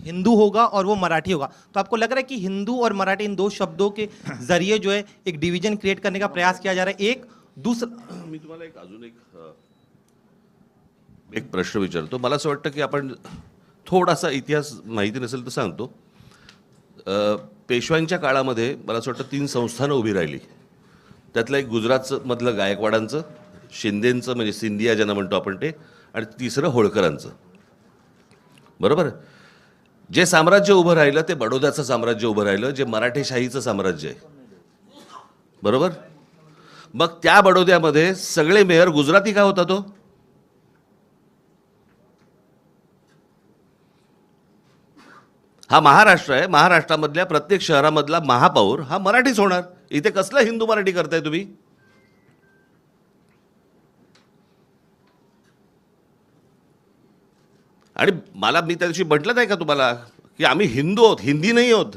हिंदू होगा और वो मराठी होगा, तो आपको लग रहा है कि हिंदू और मराठी इन दो शब्दों के जरिए जो है एक डिवीजन क्रिएट करने का प्रयास किया जा रहा है? एक दूसरा मी तुम्हाला एक अजून एक प्रश्न विचारतो. मला असं वाटतं की आपण थोडासा इतिहास माहिती नसेल तर सांगतो. पेशव्यांच्या काळामध्ये मला असं वाटतं 3 संस्थानं उभी राहिली. त्यातलं एक गुजरातचं मधलं गायकवाडांचं, शिंदेंचं म्हणजे सिंधिया ज्यांना म्हणतो आपण ते, आणि तिसरं होळकरांचं. बरोबर. जे साम्राज्य उभं राहिलं ते बडोद्याचं साम्राज्य उभं राहिलं, जे मराठेशाहीचं साम्राज्य आहे. बरोबर. मग त्या बडोद्यामध्ये सगळे मेयर गुजराती का होता तो? हा महाराष्ट्र आहे. महाराष्ट्रामधल्या प्रत्येक शहरामधला महापौर हा मराठीच होणार. इथे कसला हिंदू मराठी करताय तुम्ही? आणि मला मी त्या दिवशी म्हटलं नाही का तुम्हाला की आम्ही हिंदू आहोत, हिंदी नाही आहोत.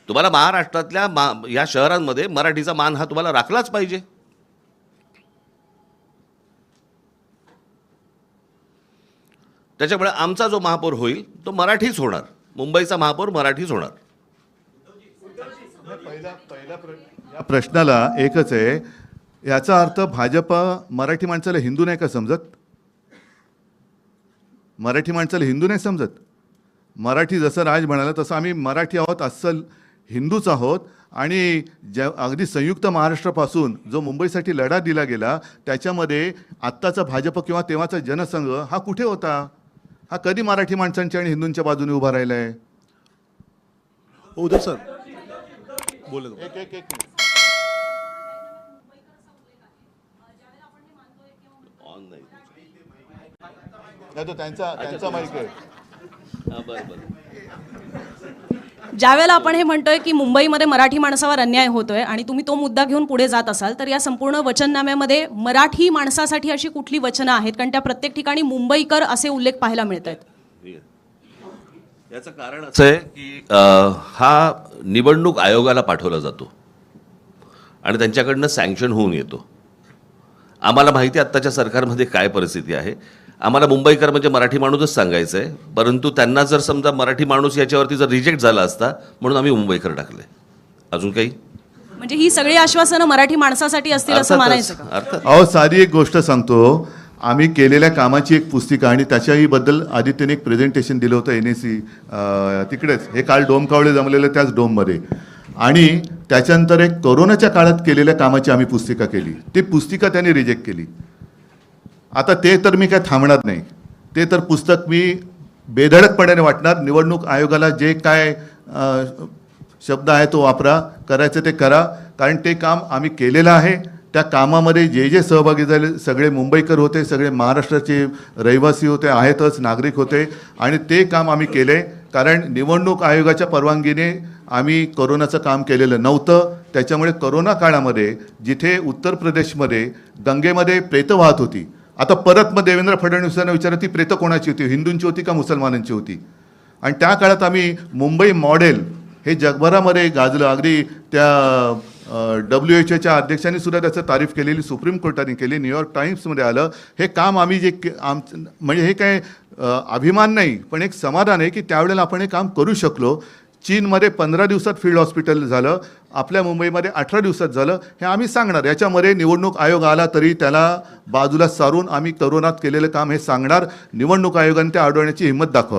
तुम्हाला महाराष्ट्रातल्या या शहरांमध्ये मराठीचा मान हा तुम्हाला राखलाच पाहिजे. त्याच्यामुळे आमचा जो महापौर होईल तो मराठीच होणार. मुंबईचा महापौर मराठीच होणार. या प्रश्नाला एकच आहे, याचा अर्थ भाजप मराठी माणसाला हिंदू नाही का समजत? मराठी माणसाला हिंदू नाही समजत? मराठी जसं राज म्हणाला तसं आम्ही मराठी आहोत, अस्सल हिंदूच आहोत. आणि अगदी संयुक्त महाराष्ट्रापासून जो मुंबईसाठी लढा दिला गेला त्याच्यामध्ये आत्ताचा भाजप किंवा तेव्हाचा जनसंघ हा कुठे होता? हा कधी मराठी माणसांच्या आणि हिंदूंच्या बाजूने उभा राहिला आहे? उद्धव सर बोले नाही तो त्यांचा माईक आहे. ज्यावेळेला आपण हे म्हणतोय की मुंबईमध्ये मराठी माणसावर अन्याय होतोय आणि तुम्ही तो मुद्दा घेऊन पुढे जात असाल तर या संपूर्ण वचननाम्यामध्ये मराठी माणसासाठी अशी कुठली वचनं आहेत? कारण त्या प्रत्येक ठिकाणी मुंबईकर असे उल्लेख पाहायला मिळत आहेत. याचं कारण असं आहे की हा निवडणूक आयोगाला पाठवला जातो आणि त्यांच्याकडनं सँक्शन होऊन येतो. आम्हाला माहिती आहे आत्ताच्या सरकारमध्ये काय परिस्थिती आहे. आम्हाला मुंबईकर म्हणजे मराठी माणूसच सांगायचं आहे, परंतु त्यांना जर समजा मराठी माणूस याच्यावरती जर रिजेक्ट झाला असता म्हणून आम्ही मुंबईकर टाकले. अजून काही? म्हणजे ही सगळी आश्वासनं मराठी माणसासाठी असतील असं मानायचं का? अर्थात. अहो साधी एक गोष्ट सांगतो. आम्ही केलेल्या कामाची एक पुस्तिका आणि त्याच्याही बद्दल आदित्यने एक प्रेझेंटेशन दिलं होतं NAC तिकडेच. हे काल डोमकावळे जमलेलं त्याच डोममध्ये. आणि त्याच्यानंतर एक कोरोनाच्या काळात केलेल्या कामाची आम्ही पुस्तिका केली. ती पुस्तिका त्यांनी रिजेक्ट केली. आता ते तर मी काय थांबणार नाही. ते तर पुस्तक मी बेधडकपणाने वाटणार. निवडणूक आयोगाला जे काय शब्द आहे तो वापरा, करायचं ते करा. कारण ते काम आम्ही केलेलं आहे. त्या कामामध्ये जे जे सहभागी झाले सगळे मुंबईकर होते, सगळे महाराष्ट्राचे रहिवासी होते, आहेतच, नागरिक होते. आणि ते काम आम्ही केले. कारण निवडणूक आयोगाच्या परवानगीने आम्ही कोरोनाचं काम केलेलं नव्हतं. त्याच्यामुळे कोरोना काळामध्ये जिथे उत्तर प्रदेशमध्ये गंगेमध्ये प्रेतं वाहत होती, आता परत मग देवेंद्र फडणवीसांना विचारलं ती प्रेतं कोणाची होती, हिंदूंची होती का मुसलमानांची होती? आणि त्या काळात आम्ही मुंबई मॉडेल हे जगभरामध्ये गाजलं. अगदी त्या WHO अध्यक्षांनी सुद्धा त्याचं तारीफ केलेली सुप्रीम कोर्टाने केली, न्यूयॉर्क टाइम्समध्ये आलं. हे काम आम्ही जे म्हणजे हे काय अभिमान नाही पण एक समाधान आहे की त्यावेळेला आपण हे काम करू शकलो. चीनमध्ये 15 दिवसात फील्ड हॉस्पिटल झालं, आपल्या मुंबईमध्ये 18 दिवसात झालं. हे आम्ही सांगणार. याच्यामध्ये निवडणूक आयोग आला तरी त्याला बाजूला सारून आम्ही कोरोनात केलेलं काम हे सांगणार. निवडणूक आयोगाने ते अडवण्याची हिंमत दाखवा.